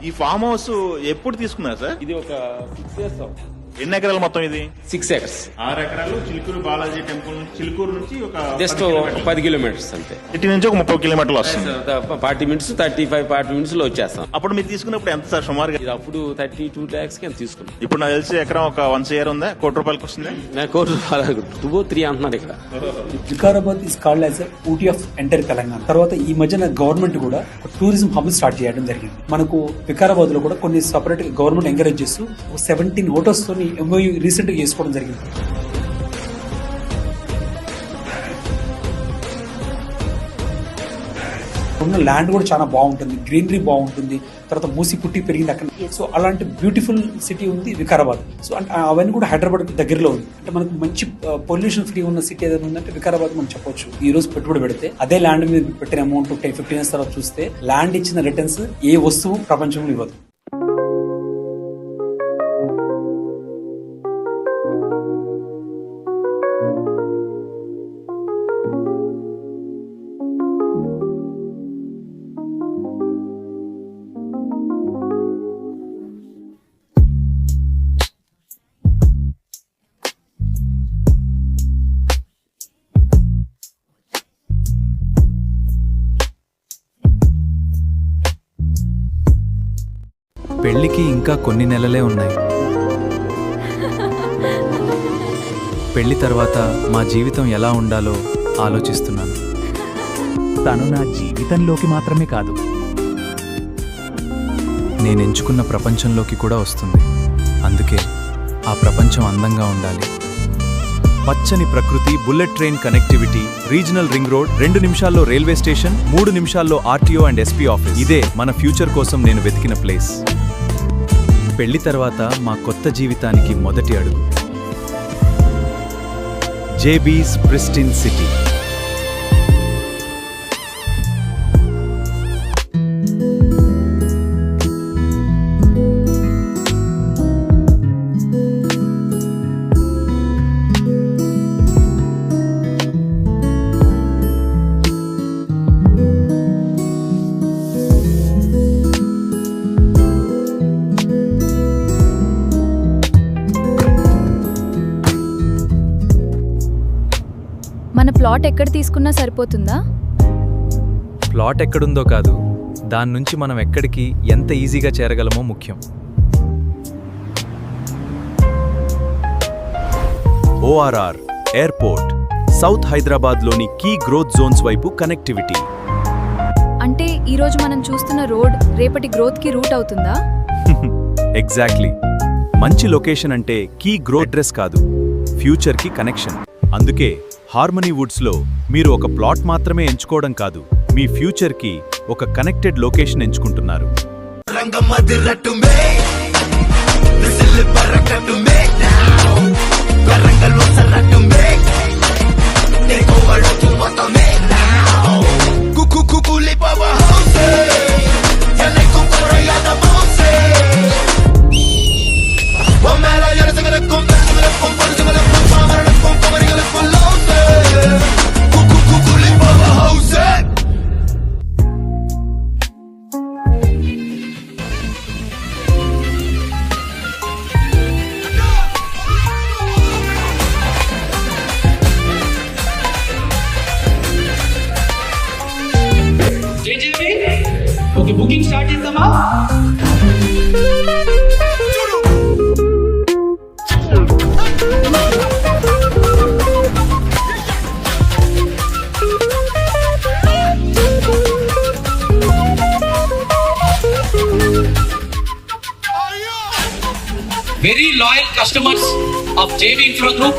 ఈ farm house ఎప్పుడు తీసుకున్నారు సార్? ఇది ఒక 6 years ఎన్ని ఎకరాలు మొత్తం ఇది? 6 acres. 6 ఎకరాలు చిలుకూరు బాలాజీ టెంపుల్ నుంచి, చిలుకూరు నుంచి ఒక జస్ట్ 10 kilometers అంతే. ఇటు నుంచి ఒక 30 కిలోమీటర్లు వస్తుంది. 40 minutes 35-40 minutes లో వచ్చేస్తాం. అప్పుడు మీరు తీసుకున్నప్పుడు ఎంత సార్ సుమారుగా? ఇది అప్పుడు 32 lakhs కి తీసుకున్నాం. ఇప్పుడు నాకు తెలిసి ఎకరం ఒక 1 CR ఉందా? ₹1 కోటి వస్తుంది. నాకు 2-3 అంటున్నారు ఇక్కడ. Vikarabad is called as Ooty of entire Telangana. తర్వాత ఈ మధ్యన గవర్నమెంట్ కూడా టూరిజం హబ్ స్టార్ట్ చేయడం జరిగింది. మనకు వికారాబాద్ లో కూడా కొన్ని సపరేట్ గవర్నమెంట్ ఎంకరేజ్ చేస్తూ 17 హోటల్స్ తోని MOU రీసెంట్ గా చేసుకోవడం జరిగింది. ఉన్న ల్యాండ్ కూడా చాలా బాగుంటుంది, గ్రీనరీ బాగుంటుంది, తర్వాత మూసి పుట్టి పెరిగింది అక్కడ. సో అలాంటి బ్యూటిఫుల్ సిటీ ఉంది వికారాబాద్. సో అంటే అవన్నీ కూడా హైదరాబాద్ దగ్గరలో ఉంది. అంటే మనకు మంచి పొల్యూషన్ ఫ్రీ ఉన్న సిటీ ఏదైనా ఉందంటే వికారాబాద్ మనం చెప్పొచ్చు. ఈ రోజు పెట్టుబడి పెడితే అదే ల్యాండ్ మీద పెట్టిన అమౌంట్ 10-15 years తర్వాత చూస్తే ల్యాండ్ ఇచ్చిన రిటర్న్స్ ఏ వస్తువు ప్రపంచంలో ఇవ్వదు. పెళ్లికి ఇంకా కొన్ని నెలలే ఉన్నాయి. పెళ్లి తర్వాత మా జీవితం ఎలా ఉండాలో ఆలోచిస్తున్నాను. తను నా జీవితంలోకి మాత్రమే కాదు, నేను ఎంచుకున్న ప్రపంచంలోకి కూడా వస్తుంది. అందుకే ఆ ప్రపంచం అందంగా ఉండాలి. పచ్చని ప్రకృతి, bullet train connectivity, regional ring road, 2 నిమిషాల్లో రైల్వే స్టేషన్, 3 నిమిషాల్లో RTO అండ్ SP ఆఫీస్. ఇదే మన ఫ్యూచర్ కోసం నేను వెతికిన ప్లేస్. పెళ్లి తర్వాత మా కొత్త జీవితానికి మొదటి అడుగు. జేబీస్ ప్రిస్టిన్ సిటీ. మన ప్లాట్ ఎక్కడ తీసుకున్నా సరిపోతుందా? ప్లాట్ ఎక్కడుందో కాదు, దాని నుంచి మనం ఎక్కడికి ఎంత ఈజీగా చేరగలమో ముఖ్యం. ORR ఎయిర్పోర్ట్, సౌత్ హైదరాబాద్లోని కీ గ్రోత్ జోన్స్ వైపు కనెక్టివిటీ. అంటే ఈరోజు మనం చూస్తున్న రోడ్ రేపటి గ్రోత్కి రూట్ అవుతుందా? ఎగ్జాక్ట్లీ. మంచి లొకేషన్ అంటే కీ గ్రోత్ అడ్రస్ కాదు, ఫ్యూచర్కి కనెక్షన్. అందుకే హార్మనీ వుడ్స్లో మీరు ఒక ప్లాట్ మాత్రమే ఎంచుకోవడం కాదు, మీ ఫ్యూచర్కి ఒక కనెక్టెడ్ లొకేషన్ ఎంచుకుంటున్నారు. ఓకే, బుకింగ్ స్టార్ట్ చేద్దామా? Very loyal customers of JB Infra Group.